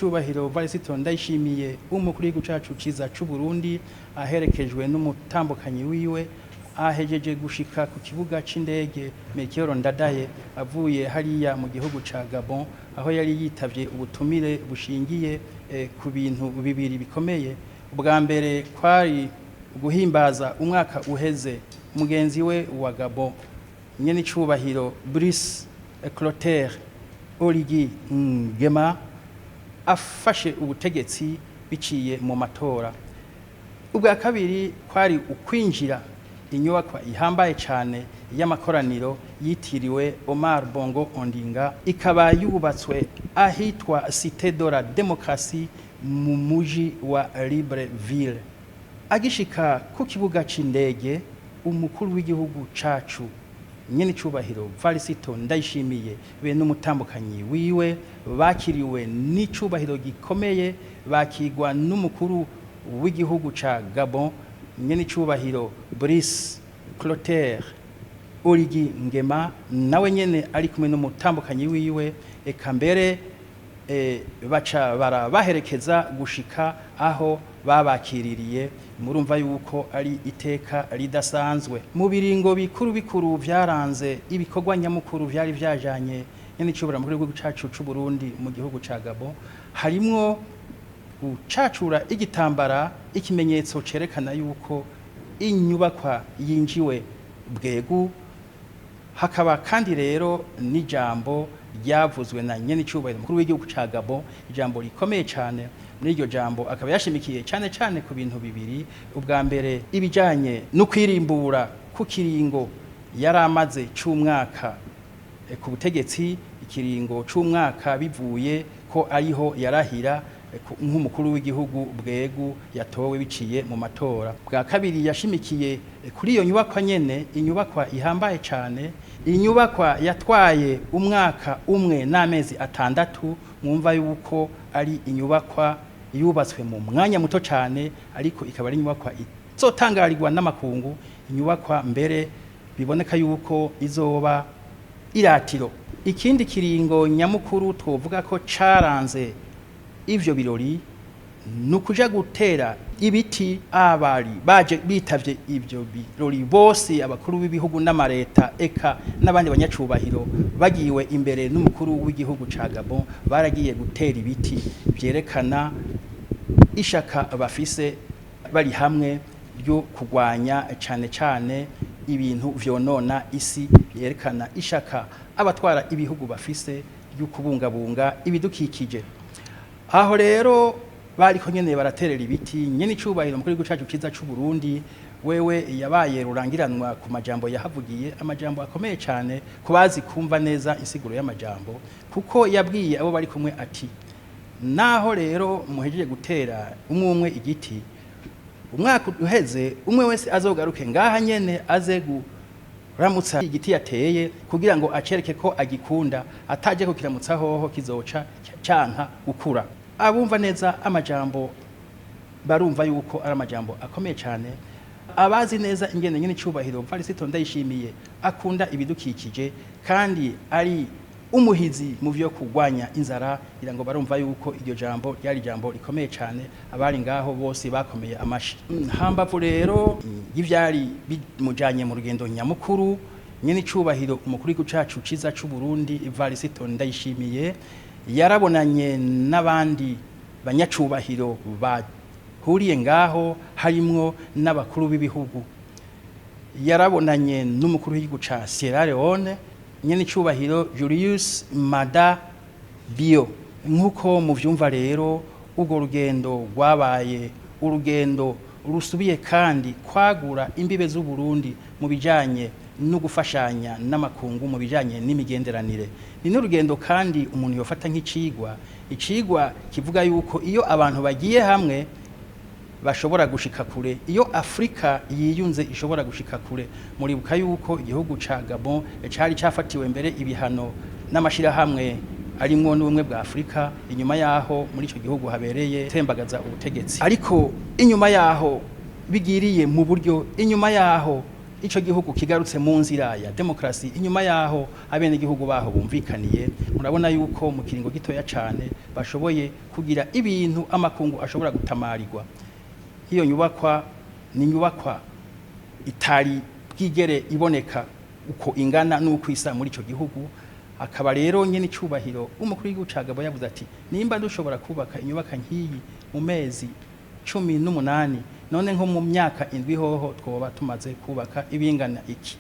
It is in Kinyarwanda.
cubahiro Varisito Ndayishimiye umukuru w'igihugu cacu ciza c'u Burundi aherekejwe n'umutambukanyi wiwe ahejeje gushika ku kibuga c'indege Melchior Ndadaye avuye hariya mu gihugu ca Gabon aho yari yitavye ubutumire bushingiye ku bintu bibiri bikomeye. Ubwa mbere kwari guhimbaza umwaka uheze mugenzi we wa Gabon nyene cubahiro Brice Clotaire Oligui Nguema afashe ubutegetsi biciye mu matora. Ubwa kabiri kwari ukwinjira inyubakwa ihambaye cyane y'amakoraniro yitiriwe Omar Bongo Ondinga ikaba yubatswe ahitwa Cité de la Démocratie mu muji wa Libreville. Agishika ku kibuga c'indege umukuru w'igihugu cacu nyene cubahiro Varisito Ndayishimiye be n'umutambukanyi wiwe bakiriwe n'icubahiro gikomeye bakigwa n'umukuru w'igihugu ca Gabon nyene cubahiro Brice Clotaire Oligui Nguema nawe nyene ari kumwe n'umutambukanyi wiwe eka mbere baca barabaherekeza gushika aho babakiririye. Murumva yuko ari iteka ridasanzwe. Mu biringo bikuru vyaranze ibikorwa nyamukuru vyari vyajanye nyene cubura mu gihugu cacu c'u Burundi mu gihugu ca Gabon harimwo gucacura igitambara ikimenyetso cerekana yuko inyubakwa yinjiwe bwegu. Hakaba kandi rero n'ijambo ryavuzwe na nyene cubahiro mukuru w'igihugu ca Gabon, ijambo rikomeye cyane. Muri iryo jambo akaba yashimikiye cyane ku bintu bibiri. Ubwa mbere ibijanye no kwirimbura ku kiringo yaramaze c'umwaka ku butegetsi, ikiringo c'umwaka bivuye ko ariho yarahira nk'umukuru w'igihugu bwegu yatowe biciye mu matora. Bwa kabiri yashimikiye kuri iyo nyubakwa nyene, inyubakwa ihambaye cyane, inyubakwa yatwaye umwaka umwe n'amezi atandatu. Mwumva yuko ari inyubakwa yubatswe mu mwanya muto cyane, ariko ikaba ari inyubakwa izotangarirwa n'amakungu, inyubakwa mbere biboneka yuko izoba iratiro. Ikindi kiringo nyamukuru twovuga ko caranze ivyo birori nukuja gutera ibiti abari baje bitavye ivyo birori bose, abakuru b'ibihugu n'amareta eka n'abandi banyacubahiro bagiwe imbere n'umukuru w'igihugu ca Gabon baragiye gutera ibiti byerekana ishaka bafise bari hamwe ryo kugwanya cyane ibintu vyonona isi, byerekana ishaka abatwara ibihugu bafise ryo kubungabunga ibidukikije. Aho rero bariko nyene baraterera ibiti nyene icubahiro mukuru w'igihugu cacu ciza c'u Burundi wewe yabaye rurangiranwa ku majambo yahavugiye, amajambo akomeye cyane kubazi kumva neza insiguro y'amajambo, kuko yabwiye abo bari kumwe ati naho rero muhejeje gutera umwe igiti, umwaka uheze umwe wese azogaruke ngaha nyene aze kuramutsa igiti yateye kugira ngo acereke ko agikunda, ataje kukiramutsa hoho kizoca canka gukura. Abumva neza amajambo barumva yuko ari amajambo akomeye cyane. Abazi neza ingene nyene cubahiro Varisito Ndayishimiye akunda ibidukikije kandi ari umuhizi mu vyo kugwanya inzara, irango barumva yuko iryo jambo ryari jambo rikomeye cyane. Abari ngaho bose bakomeye amashi. Hambavu rero ivyari bimujanye mu rugendo nyamukuru nyene cubahiro umukuru w'igihugu cacu ciza c'u Burundi Varisito Ndayishimiye yarabonanye n'abandi banyacubahiro bahuriye ngaho harimwo n'abakuru b'ibihugu. Yarabonanye n'umukuru w'igihugu ca Sierra Leone nyene cubahiro Julius Maada Bio. Nkuko muvyumva rero ubwo rugendo rwabaye urugendo rusubiye kandi kwagura imbibe z'u Burundi mu bijanye no gufashanya n'amakungu mu bijanye n'imigenderanire. Ni n'urugendo kandi umuntu yofata nk'icigwa, icigwa kivuga yuko iyo abantu bagiye hamwe bashobora gushika kure, iyo Afrika yiyunze ishobora gushika kure. Muribuka yuko igihugu ca Gabon cari cafatiwe mbere ibihano n'amashira hamwe arimwo n'ubumwe bwa Afrika, inyuma yaho muri ico gihugu habereye tembagaza ubutegetsi, ariko inyuma yaho bigiriye mu buryo, inyuma yaho ico gihugu kigarutse mu nzira ya demokrasi inyuma yaho abene gihugu baho bumvikaniye murabona yuko mu kiringo gitoya cyane bashoboye kugira ibintu amakungu ashobora gutamarirwa iyo nyubakwa ni nyubakwa itari bwigere iboneka uko ingana nuko isa muri ico gihugu akaba rero nyene icubahiro umukuru w'igihugu cagabo yavuze ati nimba dushobora kubaka inyubaka nkiyi mu mezi 18 none nko mu myaka indwi hoho twoba tumaze kubaka ibingana iki